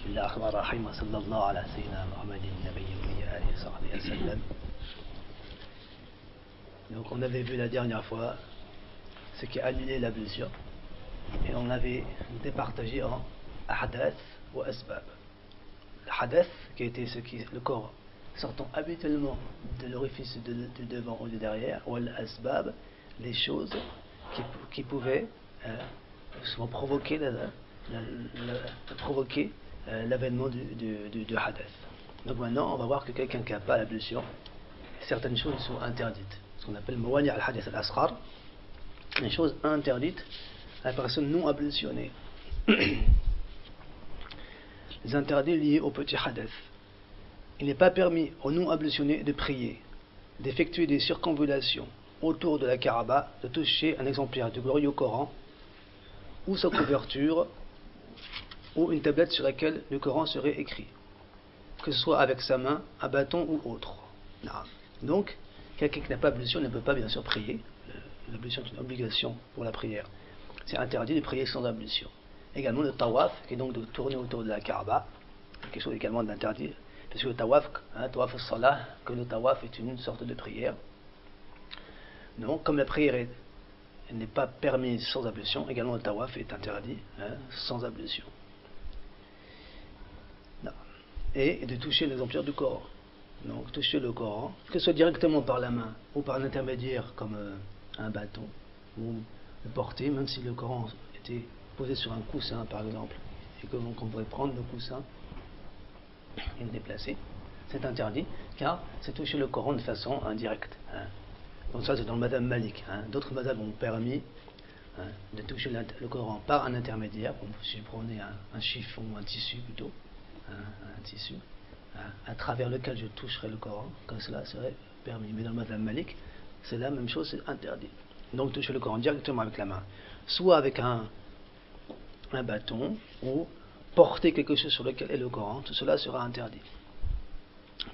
بسم الله الرحمن الرحيم وصلى الله على سيدنا محمد النبي وآله وصحبه وسلم. Donc on avait vu la dernière fois ce qui a annulé l'ablution et on avait départagé en ahdath ou asbab. L'hadath qui était le corps sortant habituellement de l'orifice du devant ou du derrière, ou l'asbab, les choses qui pouvaient souvent provoquer l'avènement du hadath. Donc maintenant on va voir que quelqu'un qui n'a pas l'ablution, certaines choses sont interdites, ce qu'on appelle mawani' al-hadath al-asghar, les choses interdites à la personne non ablutionnée. Les interdits liés au petit hadath. Il n'est pas permis aux non ablutionnés de prier, d'effectuer des circonvallations autour de la Kaaba, de toucher un exemplaire du glorieux Coran ou sa couverture ou une tablette sur laquelle le Coran serait écrit, que ce soit avec sa main, un bâton ou autre. Donc, quelqu'un qui n'a pas ablution ne peut pas bien sûr prier. L'ablution est une obligation pour la prière. C'est interdit de prier sans ablution. Également le tawaf, qui est donc de tourner autour de la Kaaba, quelque chose également d'interdit, parce que le tawaf, tawaf al-salah, que le tawaf est une sorte de prière. Donc, comme la prière n'est pas permise sans ablution, également le tawaf est interdit sans ablution. Non. Et de toucher l'exemplaire du Coran. Donc, toucher le Coran, que ce soit directement par la main ou par un intermédiaire comme un bâton, ou le porter, même si le Coran était posé sur un coussin par exemple, et que donc on pourrait prendre le coussin et le déplacer, c'est interdit, car c'est toucher le Coran de façon indirecte. Donc ça c'est dans le madhab Malik. D'autres madhabs ont permis de toucher le Coran par un intermédiaire. Si vous prenez un chiffon, un tissu plutôt, un tissu, à travers lequel je toucherai le Coran, comme cela serait permis. Mais dans le madhab Malik, c'est la même chose, c'est interdit. Donc toucher le Coran directement avec la main, soit avec un bâton, ou porter quelque chose sur lequel est le Coran, tout cela sera interdit.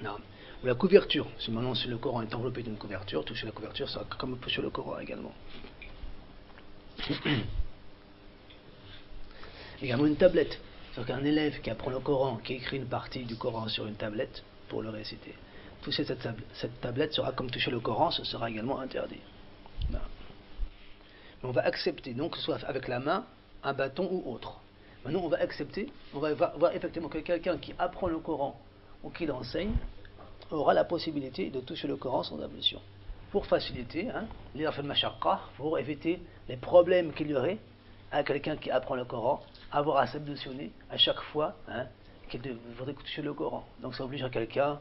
Non. Ou la couverture, si maintenant si le Coran est enveloppé d'une couverture, toucher la couverture sera comme toucher le Coran également. Également une tablette, c'est-à-dire qu'un élève qui apprend le Coran, qui écrit une partie du Coran sur une tablette pour le réciter, toucher cette tablette sera comme toucher le Coran, ce sera également interdit. Non. Mais on va accepter, donc que ce soit avec la main, un bâton ou autre. Maintenant on va accepter, on va voir effectivement que quelqu'un qui apprend le Coran ou qui l'enseigne aura la possibilité de toucher le Coran sans ablution. Pour faciliter, pour éviter les problèmes qu'il y aurait à quelqu'un qui apprend le Coran, avoir à s'ablutionner à chaque fois qu'il devrait toucher le Coran. Donc ça oblige à quelqu'un,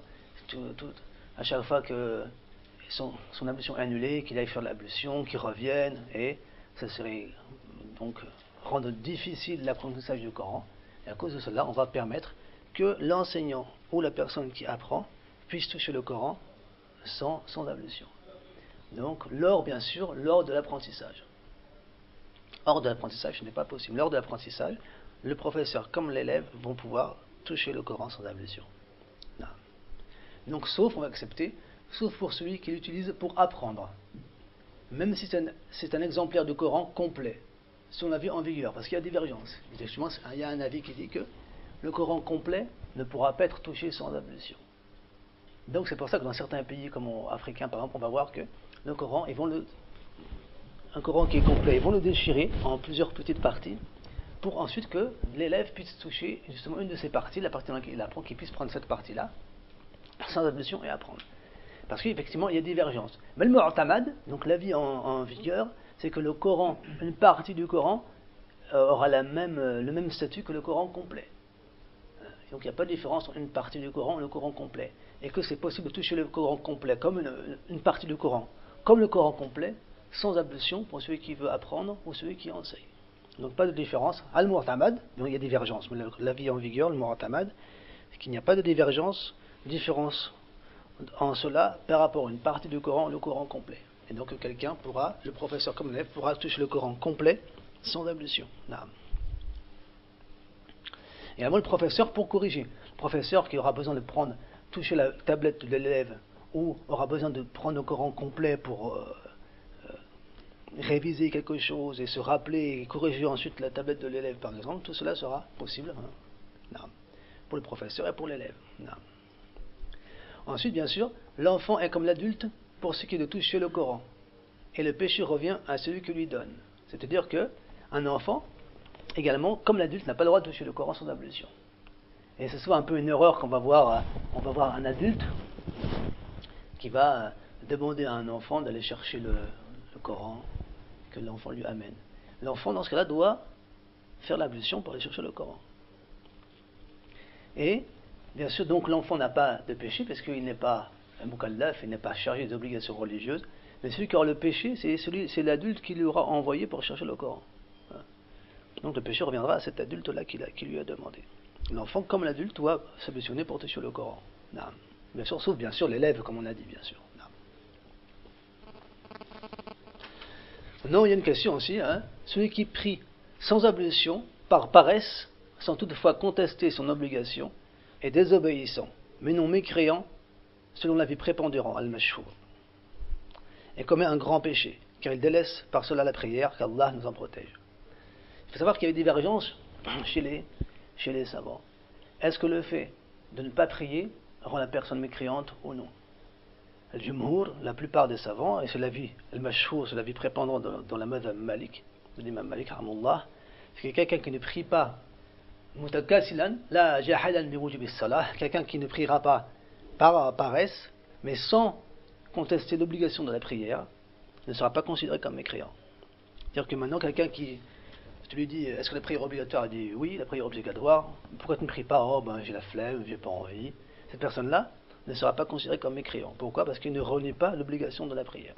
à chaque fois que son ablution est annulée, qu'il aille faire l'ablution, qu'il revienne, et ça serait donc rendre difficile l'apprentissage du Coran. Et à cause de cela, on va permettre que l'enseignant ou la personne qui apprend puisse toucher le Coran sans ablution. Donc, bien sûr, lors de l'apprentissage. Hors de l'apprentissage, ce n'est pas possible. Lors de l'apprentissage, le professeur comme l'élève vont pouvoir toucher le Coran sans ablution. Non. Donc, on va accepter, sauf pour celui qui l'utilise pour apprendre. Même si c'est un exemplaire du Coran complet, si on l'a vu en vigueur, parce qu'il y a divergence. Justement, il y a un avis qui dit que le Coran complet ne pourra pas être touché sans ablution. Donc c'est pour ça que dans certains pays comme africains par exemple, on va voir que le Coran, un Coran qui est complet, ils vont le déchirer en plusieurs petites parties pour ensuite que l'élève puisse toucher justement une de ces parties, la partie dans laquelle il apprend, qu'il puisse prendre cette partie-là sans ablution et apprendre. Parce qu'effectivement il y a divergence. Mais le mu'tamad, donc l'avis en vigueur, c'est que le Coran, une partie du Coran aura le même statut que le Coran complet. Donc il n'y a pas de différence entre une partie du Coran et le Coran complet. Et que c'est possible de toucher le Coran complet comme une partie du Coran, comme le Coran complet, sans ablution pour celui qui veut apprendre ou celui qui enseigne. Donc pas de différence. Al-Mu'tamad, donc il y a divergence, mais l'avis en vigueur, le Mu'tamad, c'est qu'il n'y a pas de différence en cela par rapport à une partie du Coran, le Coran complet. Et donc le professeur comme l'élève pourra toucher le Coran complet sans ablution. Et avant le professeur pour corriger. Le professeur qui aura besoin de toucher la tablette de l'élève ou aura besoin de prendre le Coran complet pour réviser quelque chose et se rappeler et corriger ensuite la tablette de l'élève par exemple, tout cela sera possible. Non. pour le professeur et pour l'élève. Non. Ensuite, bien sûr, l'enfant est comme l'adulte pour ce qui est de toucher le Coran. Et le péché revient à celui qui lui donne. C'est-à-dire qu'un enfant, également, comme l'adulte, n'a pas le droit de toucher le Coran sans ablution. Et c'est souvent un peu une erreur qu'on va voir. On va voir un adulte qui va demander à un enfant d'aller chercher le Coran que l'enfant lui amène. L'enfant, dans ce cas-là, doit faire l'ablution pour aller chercher le Coran. Et, bien sûr, donc l'enfant n'a pas de péché parce qu'il n'est pas un mukallaf, il n'est pas chargé d'obligations religieuses. Mais celui qui aura le péché, c'est l'adulte qui lui aura envoyé pour chercher le Coran. Donc le péché reviendra à cet adulte-là qui lui a demandé. L'enfant, comme l'adulte, doit s'ablutionner pour toucher le Coran. Non. Bien sûr, sauf bien sûr l'élève, comme on a dit, bien sûr. Non. Maintenant, il y a une question aussi. Celui qui prie sans ablution, par paresse, sans toutefois contester son obligation, est désobéissant, mais non mécréant, selon l'avis prépondérant, al-mashhour, et commet un grand péché, car il délaisse par cela la prière, qu'Allah nous en protège. Il faut savoir qu'il y a une divergence chez les savants. Est-ce que le fait de ne pas prier rend la personne mécréante ou non? Al-Jumhur, la plupart des savants, et c'est l'avis, al-mashhour, c'est l'avis prépondérant dans la madhab Malik, de l'imam Malik, c'est que quelqu'un qui ne prie pas, mutakasilan, la jahadan bi wujubi salah, quelqu'un qui ne priera pas par paresse, mais sans contester l'obligation de la prière, ne sera pas considéré comme mécréant. C'est-à-dire que maintenant, quelqu'un qui, tu lui dis, est-ce que la prière est obligatoire? Il dit oui, la prière est obligatoire. Pourquoi tu ne pries pas? Oh, ben j'ai la flemme, j'ai pas envie. Cette personne-là ne sera pas considérée comme mécréant. Pourquoi? Parce qu'il ne renie pas l'obligation de la prière.